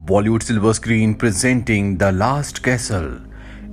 Bollywood silver screen presenting the last castle.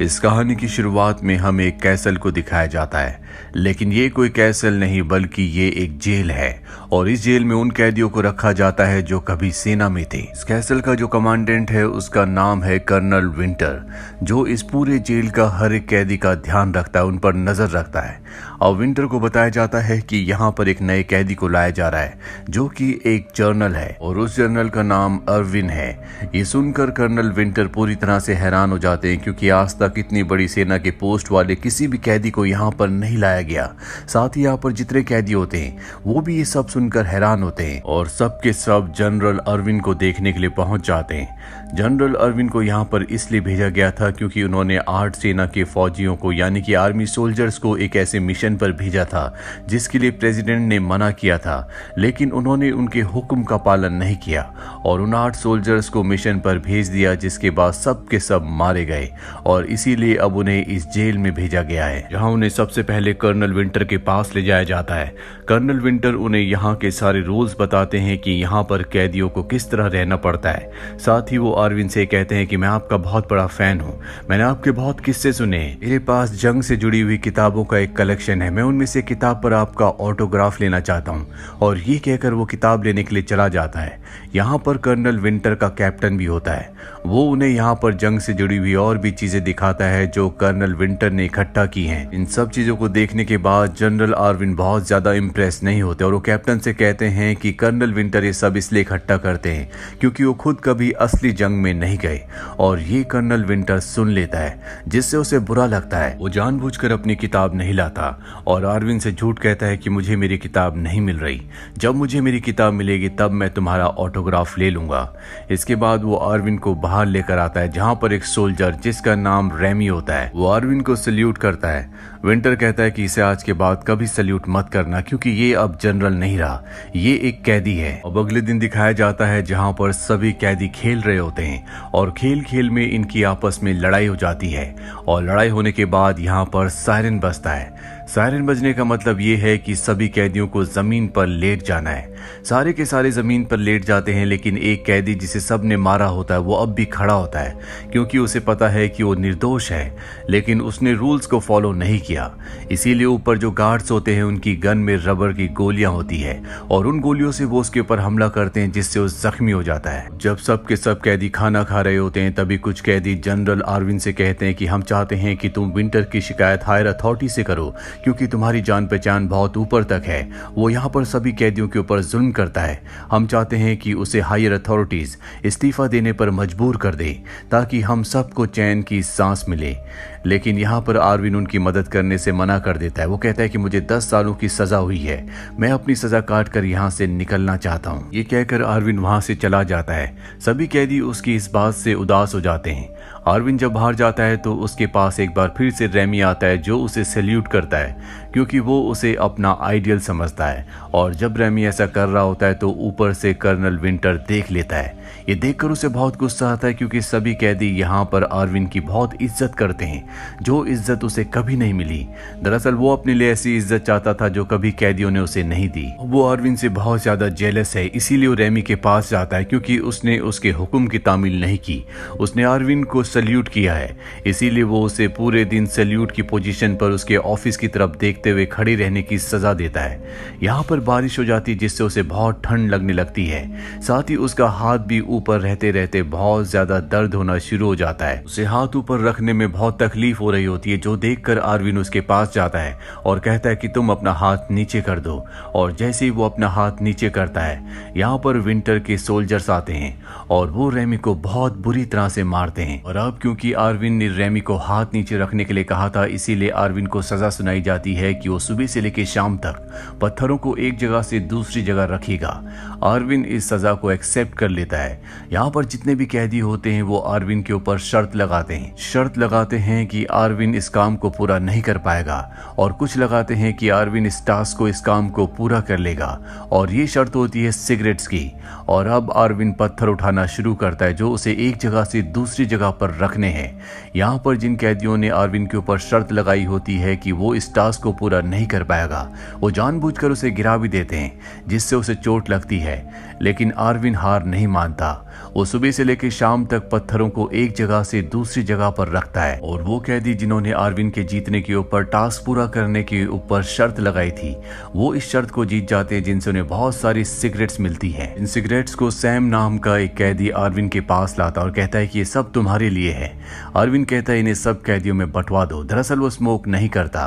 इस कहानी की शुरुआत में हमें एक कैसल को दिखाया जाता है, लेकिन ये कोई कैसल नहीं बल्कि ये एक जेल है और इस जेल में उन कैदियों को रखा जाता है जो कभी सेना में थे। इस कैसल का जो कमांडेंट है उसका नाम है कर्नल विंटर, जो इस पूरे जेल का हर एक कैदी का ध्यान रखता है, उन पर नजर रखता है। और विंटर को बताया जाता है कि यहाँ पर एक नए कैदी को लाया जा रहा है जो कि एक जर्नल है और उस जर्नल का नाम अर्विन है। ये सुनकर कर्नल विंटर पूरी तरह से हैरान हो जाते हैं, क्योंकि आज तक इतनी बड़ी सेना के पोस्ट वाले किसी भी कैदी को यहाँ पर नहीं लाया गया। साथ ही यहाँ पर जितने कैदी होते हैं वो भी ये सब सुनकर हैरान होते हैं और सबके सब जनरल अर्विन को देखने के लिए पहुंच जाते हैं। जनरल अर्विन को यहाँ पर इसलिए भेजा गया था क्योंकि उन्होंने 8 सेना के फौजियों को यानी कि आर्मी सोल्जर्स को एक ऐसे मिशन पर भेजा था जिसके लिए प्रेसिडेंट ने मना किया था, लेकिन उन्होंने उनके हुक्म का पालन नहीं किया और उन 8 सोल्जर्स को मिशन पर भेज दिया, जिसके बाद सब के सब मारे गए और इसीलिए अब उन्हें इस जेल में भेजा गया है, जहां उन्हें सबसे पहले कर्नल विंटर के पास ले जाया जाता है। कर्नल विंटर उन्हें यहाँ के सारे रूल्स बताते हैं कि यहाँ पर कैदियों को किस तरह रहना पड़ता है। साथ ही वो अर्विन से कहते हैं कि मैं आपका बहुत बड़ा फैन हूँ, मैंने आपके बहुत किस्से सुने हैं, मेरे पास जंग से जुड़ी हुई किताबों का एक कलेक्शन है, मैं उनमें से किताब पर आपका ऑटोग्राफ लेना चाहता हूँ। और ये कहकर वो किताब लेने के लिए चला जाता है। यहाँ पर कर्नल विंटर का कैप्टन भी होता है, वो उन्हें यहाँ पर जंग से जुड़ी हुई और भी चीजें दिखाता है जो कर्नल विंटर ने इकट्ठा की हैं। इन सब चीजों को देखने के बाद जनरल अर्विन बहुत ज्यादा इम्प्रेस नहीं होते और वो कैप्टन से कहते हैं कि कर्नल विंटर ये सब इसलिए इकट्ठा करते हैं क्योंकि वो खुद कभी असली जंग में नहीं गए। और ये कर्नल विंटर सुन लेता है, जिससे उसे बुरा लगता है। वो जानबूझकर अपनी किताब नहीं लाता और अर्विन से झूठ कहता है कि मुझे मेरी किताब नहीं मिल रही, जब मुझे मेरी किताब मिलेगी तब मैं तुम्हारा ऑटोग्राफ ले लूंगा। इसके बाद वो अर्विन को बाहर लेकर आता है, जहां पर एक सोल्जर जिसका नाम रेमी होता है वो अर्विन को सल्यूट करता है। विंटर कहता है कि इसे आज के बाद कभी सल्यूट मत करना क्योंकि ये अब जनरल नहीं रहा, ये एक कैदी है। अब अगले दिन दिखाया जाता है जहां पर सभी कैदी खेल रहे होते हैं और खेल खेल में इनकी आपस में लड़ाई हो जाती है और लड़ाई होने के बाद यहाँ पर सायरन बजता है। सायरन बजने का मतलब ये है कि सभी कैदियों को जमीन पर लेट जाना है। सारे के सारे जमीन पर लेट जाते हैं, लेकिन एक कैदी जिसे सबने मारा होता है वो अब भी खड़ा होता है क्योंकि उसे पता है कि वो निर्दोष है, लेकिन उसने रूल्स को फॉलो नहीं किया। इसीलिए ऊपर जो गार्ड्स होते हैं उनकी गन में रबर की गोलियां होती है और उन गोलियों से वो उसके ऊपर हमला करते हैं, जिससे वो जख्मी हो जाता है। जब सब के सब कैदी खाना खा रहे होते हैं तभी कुछ कैदी जनरल अर्विन से कहते हैं कि हम चाहते हैं कि तुम विंटर की शिकायत हायर अथॉरिटी से करो क्योंकि तुम्हारी जान पहचान बहुत ऊपर तक है, वो यहाँ पर सभी कैदियों के ऊपर जुल्म करता है। हम चाहते हैं कि उसे हायर अथॉरिटीज इस्तीफा देने पर मजबूर कर दे ताकि हम सबको चैन की सांस मिले। लेकिन यहाँ पर अर्विन उनकी मदद करने से मना कर देता है। वो कहता है कि मुझे 10 सालों की सजा हुई है, मैं अपनी सजा काट कर यहाँ से निकलना चाहता हूँ। ये कहकर अर्विन वहां से चला जाता है। सभी कैदी उसकी इस बात से उदास हो जाते हैं। अर्विन जब बाहर जाता है तो उसके पास एक बार फिर से रेमी आता है जो उसे सैल्यूट करता है क्योंकि वो उसे अपना आइडियल समझता है। और जब रेमी ऐसा कर रहा होता है तो ऊपर से कर्नल विंटर देख लेता है। ये देखकर उसे बहुत गुस्सा आता है क्योंकि सभी कैदी यहाँ पर अर्विन की बहुत इज्जत करते हैं, जो इज्जत उसे कभी नहीं मिली। दरअसल वो अपने लिए ऐसी इज्जत चाहता था जो कभी कैदियों ने उसे नहीं दी। वो अर्विन से बहुत ज्यादा जेलस है, इसीलिए वो रेमी के पास जाता है क्योंकि उसने उसके हुक्म की तामील नहीं की। उसने अर्विन को सल्यूट किया है, इसीलिए वो उसे पूरे दिन सल्यूट की पोजीशन पर उसके ऑफिस की तरफ देखते हुए खड़ी रहने की सजा देता है। यहाँ पर बारिश हो जाती है जिससे उसे बहुत ठंड लगने लगती है। साथ ही उसका हाथ भी ऊपर रहते रहते बहुत ज्यादा दर्द होना शुरू हो जाता है। उसे हाथ ऊपर रखने में बहुत तकलीफ हो रही होती है, जो देखकर अर्विन उसके पास जाता है और कहता है कि तुम अपना हाथ नीचे कर दो। और जैसे ही वो अपना हाथ नीचे करता है यहाँ पर विंटर के सोल्जर्स आते हैं और वो रेमी को बहुत बुरी तरह से मारते हैं। और अब क्योंकि अर्विन ने रेमी को हाथ नीचे रखने के लिए कहा था, इसीलिए अर्विन को सजा सुनाई जाती है कि वो सुबह से लेकर शाम तक पत्थरों को एक जगह से दूसरी जगह रखेगा। अर्विन इस सजा को एक्सेप्ट कर लेता है। यहाँ पर जितने भी कैदी होते हैं वो अर्विन के ऊपर शर्त लगाते हैं कि अर्विन इस काम को पूरा नहीं कर पाएगा और कुछ लगाते हैं कि अर्विन इस टास्क को इस काम को पूरा कर लेगा और ये शर्त होती है सिगरेट्स की। और अब अर्विन पत्थर उठाना शुरू करता है जो उसे एक जगह से दूसरी जगह पर रखने हैं। यहाँ पर जिन कैदियों ने अर्विन के ऊपर शर्त लगाई होती है कि वो इस टास्क को पूरा नहीं कर पाएगा, वो जानबूझकर उसे गिरा भी देते हैं जिससे उसे चोट लगती है। लेकिन आरविन हार नहीं मानता। वो सुबह से लेकर शाम तक पत्थरों को एक जगह से दूसरी जगह पर रखता है और वो कैदी जिन्होंने आरविन के जीतने के ऊपर टास्क पूरा करने के ऊपर शर्त लगाई थी, वो इस शर्त को जीत जाते हैं जिनसे उन्हें बहुत सारी सिगरेट्स मिलती हैं। इन सिगरेट्स को सैम नाम का एक कैदी आरविन के पास लाता और कहता है कि ये सब तुम्हारे लिए है। आरविन कहता है इन्हें सब कैदियों में बंटवा दो। दरअसल वो स्मोक नहीं करता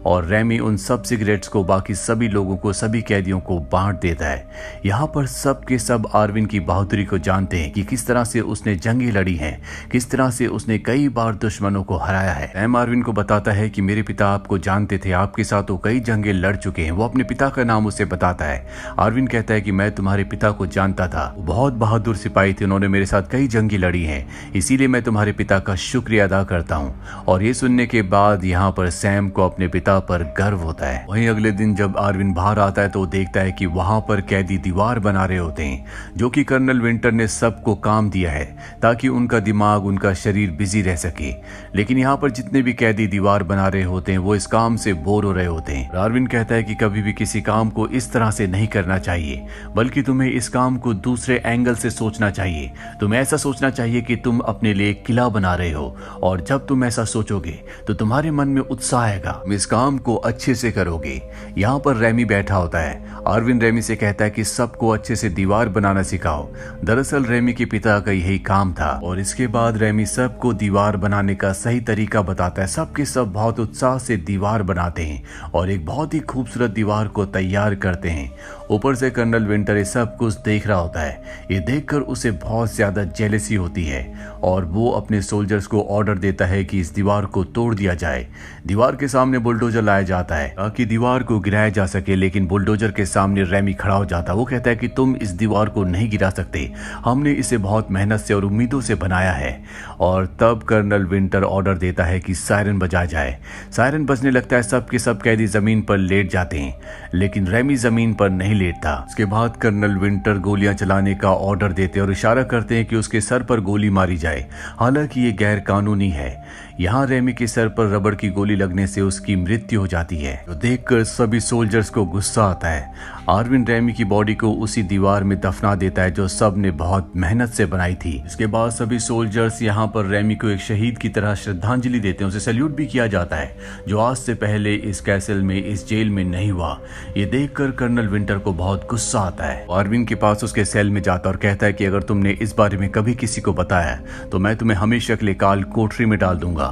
और रेमी उन सब सिगरेट्स को बाकी सभी लोगों को, सभी कैदियों को बांट देता है। यहाँ पर सब के सब आरविन की बहादुरी को जानते हैं कि किस तरह से उसने जंगें लड़ी हैं, किस तरह से उसने कई बार दुश्मनों को हराया है। सैम आरविन को बताता है कि मेरे पिता आपको जानते थे, आपके साथ वो कई जंगें लड़ चुके हैं। वो अपने पिता का नाम उसे बताता है। आरविन कहता है कि मैं तुम्हारे पिता को जानता था, वो बहुत बहादुर सिपाही थे, उन्होंने मेरे साथ कई जंगें लड़ी हैं, इसीलिए मैं तुम्हारे पिता का शुक्रिया अदा करता हूँ। और ये सुनने के बाद यहाँ पर सैम को अपने पिता पर गर्व होता है। वहीं अगले दिन जब आरविन बाहर आता है तो देखता है कि वहां पर कैदी दीवार बना रहे होते हैं, जो कि कर्नल विंटर ने सबको काम दिया है ताकि उनका दिमाग, उनका शरीर बिजी रह सके। लेकिन यहाँ पर जितने भी कैदी दीवार बना रहे होते हैं वो इस काम से बोर हो रहे होते हैं। आरविन कहता है कि कभी भी किसी काम को इस तरह से नहीं करना चाहिए, बल्कि तुम्हें इस काम को दूसरे एंगल से सोचना चाहिए। तुम्हें ऐसा सोचना चाहिए कि तुम अपने लिए किला बना रहे हो, और जब तुम ऐसा सोचोगे तो तुम्हारे मन में उत्साह आएगा, तुम इस काम को अच्छे से करोगे। यहाँ पर रेमी बैठा होता है। आरविन रेमी से कहता है कि सबको अच्छे से दीवार बनाना सिखाओ। दरअसल रेमी के पिता का यही काम था और इसके बाद रेमी सबको दीवार बनाने का सही तरीका बताता है। सबके सब बहुत उत्साह से दीवार बनाते हैं और एक बहुत ही खूबसूरत दीवार को तैयार करते हैं। ऊपर से कर्नल विंटर ये सब कुछ देख रहा होता है। ये देखकर उसे बहुत ज्यादा जेलसी होती है और वो अपने सोल्जर्स को ऑर्डर देता है कि इस दीवार को तोड़ दिया जाए। दीवार के सामने बुलडोजर लाया जाता है ताकि दीवार को गिराया जा सके, लेकिन बुलडोजर के सामने रेमी खड़ा हो जाता है। वो कहता है कि तुम इस दीवार को नहीं गिरा सकते, हमने इसे बहुत मेहनत से और उम्मीदों से बनाया है। और तब कर्नल विंटर ऑर्डर देता है कि सायरन बजाया जाए। सायरन बजने लगता है, सबके सब कैदी जमीन पर लेट जाते हैं, लेकिन रेमी जमीन पर नहीं लेटता। उसके बाद कर्नल विंटर गोलियां चलाने का ऑर्डर देते और इशारा करते हैं कि उसके सर पर गोली मारी जाए। हालांकि ये गैर कानूनी है। यहाँ रेमी के सर पर रबड़ की गोली लगने से उसकी मृत्यु हो जाती है, तो देखकर सभी सोल्जर्स को गुस्सा आता है। आरविन रेमी की बॉडी को उसी दीवार में दफना देता है जो सब ने बहुत मेहनत से बनाई थी। इसके बाद सभी सोल्जर्स यहाँ पर रेमी को एक शहीद की तरह श्रद्धांजलि देते हैं। उसे सैल्यूट भी किया जाता है, जो आज से पहले इस कैसल में, इस जेल में नहीं हुआ। ये देखकर कर्नल विंटर को बहुत गुस्सा आता है। आरविन के पास उसके सेल में जाता और कहता है कि अगर तुमने इस बारे में कभी किसी को बताया तो मैं तुम्हें हमेशा के लिए काल कोठरी में डाल दूंगा।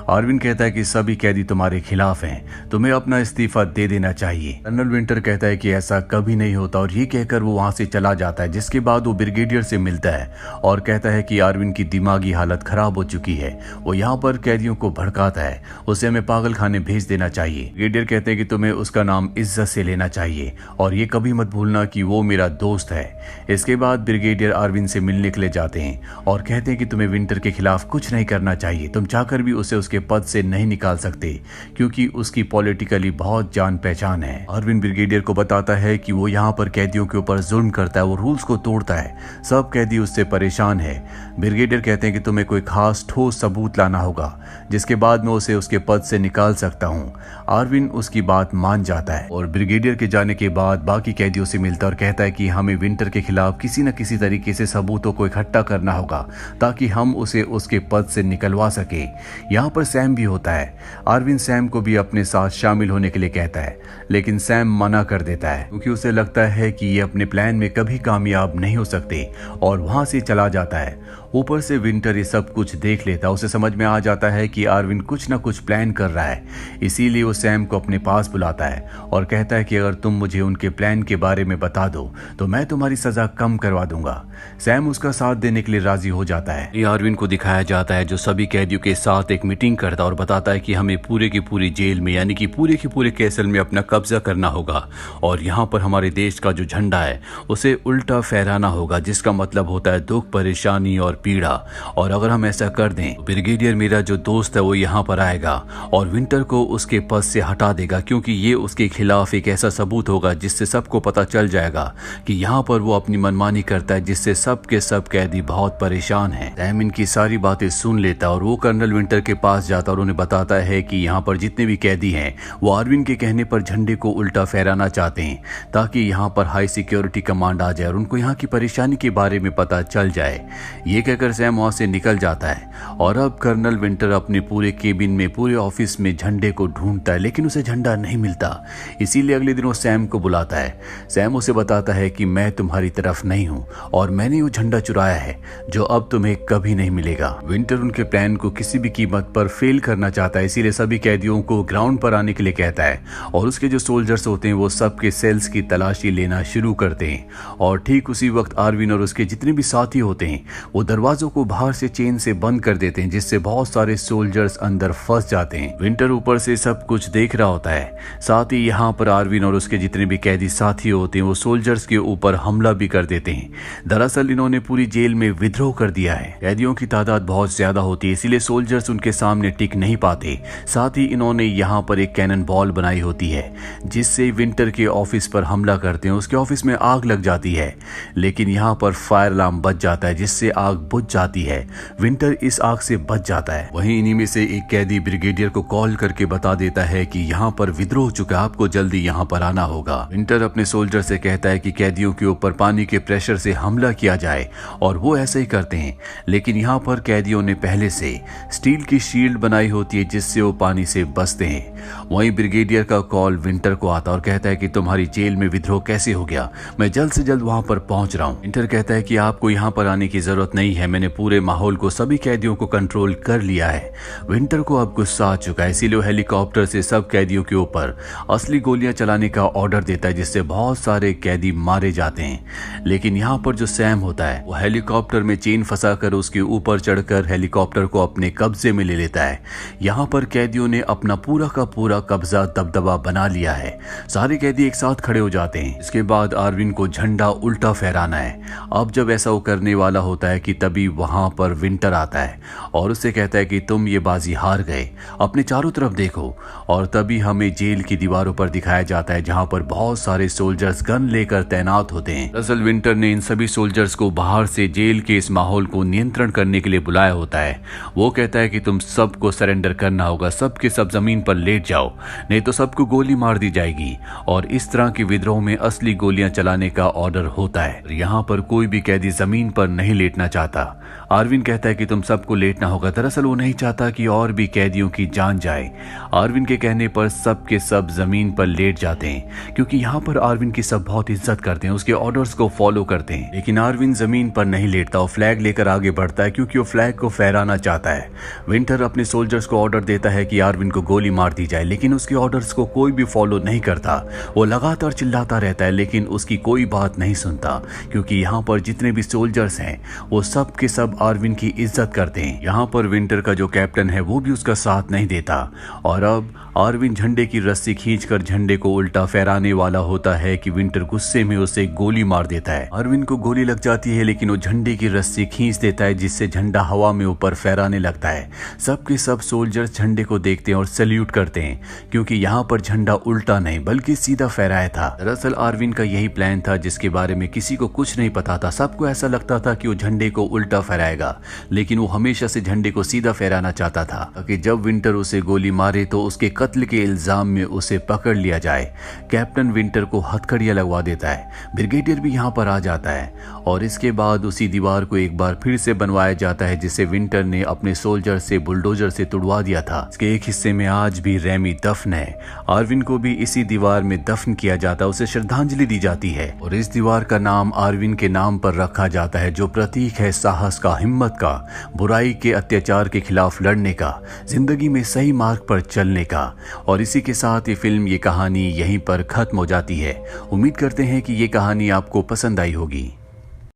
आरविन कहता है कि सभी कैदी तुम्हारे खिलाफ हैं, तुम्हें अपना इस्तीफा दे देना चाहिए। कर्नल विंटर कहता है कि ऐसा कभी नहीं होता और ये कहकर वो वहां से चला जाता है। जिसके बाद वो ब्रिगेडियर से मिलता है और कहता है कि आरविन की दिमागी हालत खराब हो चुकी है। वो यहाँ पर कैदियों को भड़काता है, उसे हमें पागल खाने भेज देना चाहिए। ब्रिगेडियर कहते हैं कि तुम्हें उसका नाम इज्जत से लेना चाहिए और ये कभी मत भूलना कि वो मेरा दोस्त है। इसके बाद ब्रिगेडियर आरविन से मिलने के लिए जाते हैं और कहते हैं कि तुम्हें विंटर के खिलाफ कुछ नहीं करना चाहिए, तुम चाहकर भी उसे उसके पद से नहीं निकाल सकते क्योंकि उसकी पॉलिटिकली बहुत जान पहचान है। आरविन ब्रिगेडियर को बताता है कि वो यहाँ पर कैदियों के ऊपर जुल्म करता है, वो रूल्स को तोड़ता है, सब कैदी उससे परेशान है। ब्रिगेडियर कहते हैं कि तुम्हें कोई खास ठोस सबूत लाना होगा जिसके बाद मैं उसे उसके पद से निकाल सकता हूँ। आरविन उसकी बात मान जाता है और ब्रिगेडियर के जाने के बाद बाकी कैदियों से मिलता और कहता है कि हमें विंटर के खिलाफ किसी न किसी तरीके से सबूतों को इकट्ठा करना होगा ताकि हम उसे उसके पद से निकलवा सके। यहाँ पर सैम भी होता है। आरविन सैम को भी अपने साथ शामिल होने के लिए कहता है, लेकिन सैम मना कर देता है क्योंकि उसे लगता है कि ये अपने प्लान में कभी कामयाब नहीं हो सकते और वहां से चला जाता है। ऊपर से विंटर ये सब कुछ देख लेता, उसे समझ में आ जाता है कि आरविन कुछ ना कुछ प्लान कर रहा है। इसीलिए वो सैम को अपने पास बुलाता है और कहता है कि अगर तुम मुझे उनके प्लान के बारे में बता दो तो मैं तुम्हारी सजा कम करवा दूंगा। सैम उसका साथ देने के लिए राजी हो जाता है। ये आरविन को दिखाया जाता है जो सभी कैदियों के साथ एक मीटिंग करता और बताता है कि हमें पूरे की पूरी जेल में यानी कि पूरे के पूरे कैसल में अपना कब्जा करना होगा और यहाँ पर हमारे देश का जो झंडा है उसे उल्टा फहराना होगा, जिसका मतलब होता है दुख, परेशानी और पीड़ा, और अगर हम ऐसा कर दें तो ब्रिगेडियर मेरा जो दोस्त है वो यहाँ पर आएगा और विंटर को उसके पद से हटा देगा, क्योंकि ये उसके खिलाफ एक ऐसा सबूत होगा जिससे सबको पता चल जाएगा कि यहाँ पर वो अपनी मनमानी करता है, जिससे सब के सब कैदी बहुत परेशान हैं। सैम इनकी सारी बातें सुन लेता और वो कर्नल विंटर के पास जाता और उन्हें बताता है कि यहाँ पर जितने भी कैदी हैं वो आर्विन के कहने पर झंडे को उल्टा फहराना चाहते हैं ताकि यहाँ पर हाई सिक्योरिटी कमांड आ जाए और उनको यहाँ की परेशानी के बारे में पता चल जाए। ये कहकर सैम वहां से निकल जाता है और अब कर्नल विंटर अपने पूरे केबिन में, पूरे ऑफिस में झंडे को ढूंढता है, लेकिन उसे झंडा नहीं मिलता। इसीलिए अगले दिन वो सैम को बुलाता है। सैम उसे बताता है कि मैं तुम्हारी तरफ नहीं हूँ और मैंने वो झंडा चुराया है जो अब तुम्हें कभी नहीं मिलेगा। विंटर उनके प्लान को किसी भी कीमत पर फेल करना चाहता है, इसीलिए सभी कैदियों को ग्राउंड पर आने के लिए कहता है और उसके जो सोल्जर्स होते हैं वो सबके सेल्स की तलाशी लेना शुरू करते हैं। और ठीक उसी वक्त आर्विन और उसके जितने भी साथी होते हैं वो दरवाजों को बाहर से चेन से बंद कर देते हैं, जिससे बहुत सारे सोल्जर्स अंदर फंस जाते हैं। विंटर ऊपर से सब कुछ देख रहा होता है। साथ ही यहाँ पर आर्विन और उसके जितने भी कैदी साथी होते हैं वो सोल्जर्स के ऊपर हमला भी कर देते हैं। दरअसल इन्होंने पूरी जेल में विद्रोह कर दिया है। कैदियों की तादाद बहुत ज्यादा होती है, इसीलिए सोल्जर्स उनके सामने टिक नहीं पाते। साथ ही इन्होंने यहाँ पर एक कैनन बॉल बनाई होती है जिससे विंटर के ऑफिस पर हमला करते हैं। उसके ऑफिस में आग लग जाती है, लेकिन यहाँ पर फायर अलार्म बज जाता है जिससे आग बुझ जाती है। विंटर इस आग से बच जाता है। वहीं इन्हीं में से एक कैदी ब्रिगेडियर को कॉल करके बता देता है कि यहाँ पर विद्रोह हो चुका है, आपको जल्दी यहाँ पर आना होगा। विंटर अपने सोल्जर से कहता है कि कैदियों के ऊपर पानी के प्रेशर से हमला किया जाए और वो ऐसे ही करते हैं, लेकिन यहाँ पर कैदियों ने पहले से स्टील की शील्ड बनाई होती है जिससे वो पानी से बचते हैं। वहीं ब्रिगेडियर का कॉल विंटर को आता और कहता है कि तुम्हारी जेल में विद्रोह कैसे हो गया, मैं जल्द से जल्द वहां पर पहुंच रहा हूं। विंटर कहता है कि आपको यहां पर आने की जरूरत नहीं है, मैंने पूरे माहौल को, सभी कैदियों को कंट्रोल कर लिया है। विंटर को अब गुस्सा आ चुका है, इसीलिए वो हेलीकॉप्टर से सब कैदियों के ऊपर असली गोलियां चलाने का ऑर्डर देता है जिससे बहुत सारे कैदी मारे जाते हैं। लेकिन यहाँ पर जो सैम होता है वो हेलीकॉप्टर में चेन फंसाकर उसके ऊपर चढ़कर हेलीकॉप्टर को अपने कब्जे में ले लेता है। यहाँ पर कैदियों ने अपना पूरा का पूरा कब्जा दबदबा बना लिया है। सारे कैदी एक साथ खड़े हो जाते हैं। इसके बाद आर्विन को झंडा उल्टा फहराना है। अब जब ऐसा वो करने वाला होता है कि तभी वहां पर विंटर आता है और उससे कहता है कि तुम ये बाजी हार गए, अपने चारों तरफ देखो। और तभी हमें जेल की दीवारों पर दिखाया जाता है जहां पर बहुत सारे सोल्जर्स गन लेकर तैनात होते हैं। दरअसल विंटर ने इन सभी सोल्जर्स को बाहर से जेल के इस माहौल को नियंत्रण करने के लिए बुलाया होता है। वो कहता है कि तुम सबको सरेंडर करना होगा, सबके सब जमीन पर लेट जाओ, नहीं तो सबको गोली मार दी जाएगी। और इस तरह के विद्रोह में असली गोलियां चलाने का ऑर्डर होता है। यहाँ पर कोई भी कैदी जमीन पर नहीं लेटना चाहता। आर्विन कहता है कि तुम सबको लेटना होगा। दरअसल वो नहीं चाहता कि और भी कैदियों की जान जाए। आर्विन के कहने पर सब के सब जमीन पर लेट जाते हैं, क्योंकि यहाँ पर आर्विन की सब बहुत इज्जत करते हैं, उसके ऑर्डर्स को फॉलो करते हैं। लेकिन आर्विन जमीन पर नहीं लेटता, वो फ्लैग लेकर आगे बढ़ता है क्योंकि वो फ्लैग को फहराना चाहता है। विंटर अपने सोल्जर्स को ऑर्डर देता है कि आर्विन को गोली मार दी जाए, लेकिन उसके ऑर्डर्स को कोई भी फॉलो नहीं करता। वो लगातार चिल्लाता रहता है लेकिन उसकी कोई बात नहीं सुनता, क्योंकि यहाँ पर जितने भी सोल्जर्स हैं वो सब के सब आर्विन की इज्जत करते हैं। यहाँ पर विंटर का जो कैप्टन है वो भी उसका साथ नहीं देता और अब आर्विन झंडे की रस्सी खींचकर झंडे को उल्टा फहराने वाला होता है कि विंटर गुस्से में उसे गोली मार देता है। आर्विन को गोली लग जाती है लेकिन वो झंडे की रस्सी खींच देता है जिससे झंडा हवा में ऊपर फहराने लगता है। सबके सब सोल्जर्स झंडे को देखते हैं और सैल्यूट करते हैं, क्योंकि यहाँ पर झंडा उल्टा नहीं बल्कि सीधा फहराया था। दरअसल आर्विन का यही प्लान था जिसके बारे में किसी को कुछ नहीं पता था। सबको ऐसा लगता था कि वो झंडे को उल्टा फहराएगा, लेकिन वो हमेशा से झंडे को सीधा फहराना चाहता था ताकि जब विंटर उसे गोली मारे तो उसके कत्ल के इल्जाम में उसे पकड़ लिया जाए। कैप्टन विंटर को हथकड़ियां लगवा देता है। ब्रिगेडियर भी यहाँ पर आ जाता है और इसके बाद उसी दीवार को एक बार फिर से बनवाया जाता है जिसे विंटर ने अपने सोल्जर से बुलडोजर से तुड़वा दिया था। इसके एक हिस्से में आज भी रेमी दफन है। आर्विन को भी इसी दीवार में दफन किया जाता है, उसे श्रद्धांजलि दी जाती है और इस दीवार का नाम आर्विन के नाम पर रखा जाता है, जो प्रतीक है साहस का, हिम्मत का, बुराई के अत्याचार के खिलाफ लड़ने का, जिंदगी में सही मार्ग पर चलने का। और इसी के साथ ये फिल्म, ये कहानी यहीं पर खत्म हो जाती है। उम्मीद करते हैं कि ये कहानी आपको पसंद आई होगी।